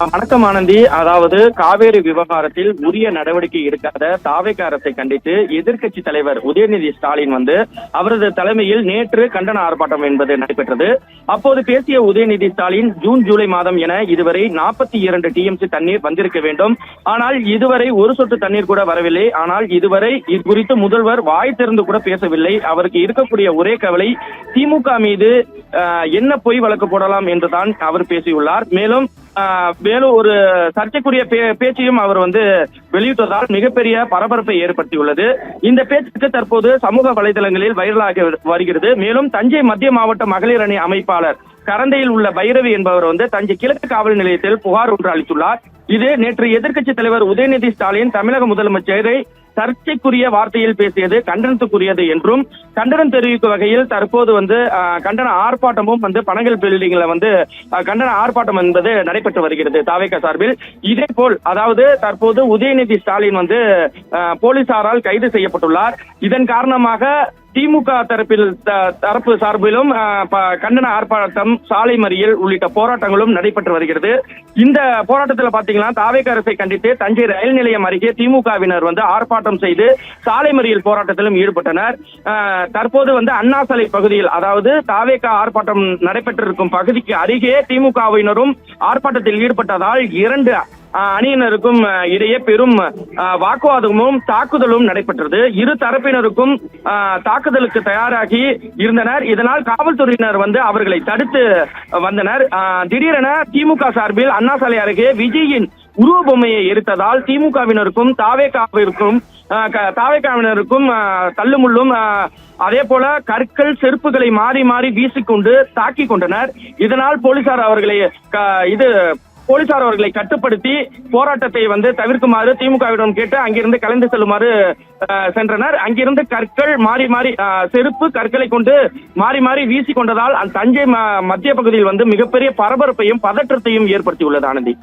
வணக்கம் ஆனந்தி. அதாவது காவேரி விவகாரத்தில் உரிய நடவடிக்கை எடுக்காத தாவேக அரசை கண்டித்து எதிர்க்கட்சி தலைவர் உதயநிதி ஸ்டாலின் அவரது தலைமையில் நேற்று கண்டன ஆர்ப்பாட்டம் என்பது நடைபெற்றது. அப்போது பேசிய உதயநிதி ஸ்டாலின் ஜூன் ஜூலை மாதம் என இதுவரை 42 டிஎம்சி தண்ணீர் வந்திருக்க வேண்டும். ஆனால் இதுவரை ஒரு சொட்டு தண்ணீர் கூட வரவில்லை. ஆனால் இதுவரை இது குறித்து முதல்வர் வாய் திறந்து கூட பேசவில்லை. அவருக்கு இருக்கக்கூடிய ஒரே கவலை திமுக மீது என்ன பொய் வழக்கு போடலாம் என்றுதான் அவர் பேசியுள்ளார். மேலும் ஒரு சர்ச்சைக்குரிய பேச்சையும் அவர் வெளியிட்டதால் மிகப்பெரிய பரபரப்பை ஏற்படுத்தியுள்ளது. இந்த பேச்சுக்கு தற்போது சமூக வலைதளங்களில் வைரலாகி வருகிறது. மேலும் தஞ்சை மத்திய மாவட்ட மகளிர் அணி அமைப்பாளர் கரந்தையில் உள்ள பைரவி என்பவர் தஞ்சை கிழக்கு காவல் நிலையத்தில் புகார் ஒன்று அளித்துள்ளார். இது நேற்று எதிர்க்கட்சி தலைவர் உதயநிதி ஸ்டாலின் தமிழக முதலமைச்சரை சர்ச்சைக்குரிய வார்த்தையில் பேசியது கண்டனத்துக்குரியது என்றும், கண்டனம் தெரிவிக்கும் வகையில் தற்போது கண்டன ஆர்ப்பாட்டமும் பனகல் பில்டிங்ல கண்டன ஆர்ப்பாட்டம் என்பது நடைபெற்று வருகிறது தாவேக சார்பில். இதே போல் அதாவது தற்போது உதயநிதி ஸ்டாலின் போலீசாரால் கைது செய்யப்பட்டுள்ளார். இதன் காரணமாக திமுக தரப்பு சார்பிலும் கண்டன ஆர்ப்பாட்டம், சாலை மறியல் உள்ளிட்ட போராட்டங்களும் நடைபெற்று வருகிறது. இந்த போராட்டத்தில் பாத்தீங்கன்னா தாவேக அரசை கண்டித்து தஞ்சை ரயில் நிலையம் அருகே திமுகவினர் ஆர்ப்பாட்டம் செய்து சாலை மறியல் போராட்டத்திலும் ஈடுபட்டனர். தற்போது அண்ணா சாலை பகுதியில் அதாவது தாவேக ஆர்ப்பாட்டம் நடைபெற்றிருக்கும் பகுதிக்கு அருகே திமுகவினரும் ஆர்ப்பாட்டத்தில் ஈடுபட்டதால் இரண்டு அணியினருக்கும் இடையே பெரும் வாக்குவாதமும் தாக்குதலும் நடைபெற்றது. இரு தரப்பினருக்கும் தாக்குதலுக்கு தயாராகி இருந்தனர். இதனால் காவல்துறையினர் அவர்களை தடுத்து வந்தனர். திடீரென திமுக சார்பில் அண்ணா சாலை அருகே விஜயின் உருவ பொம்மையை எரித்ததால் திமுகவினருக்கும் தாவேகாவினருக்கும் தள்ளுமுள்ளும் அதே போல கற்கள், செருப்புகளை மாறி மாறி வீசிக்கொண்டு தாக்கிக் கொண்டனர். இதனால் போலீசார் அவர்களை கட்டுப்படுத்தி போராட்டத்தை தவிர்க்குமாறு திமுகவிடம் கேட்டு அங்கிருந்து கலந்து செல்லுமாறு சென்றனர். அங்கிருந்து கற்கள் மாறி மாறி செருப்பு கற்களை கொண்டு மாறி மாறி வீசி கொண்டதால் தஞ்சை மத்திய பகுதியில் மிகப்பெரிய பரபரப்பையும் பதற்றத்தையும் ஏற்படுத்தியுள்ளது. ஆனந்தி.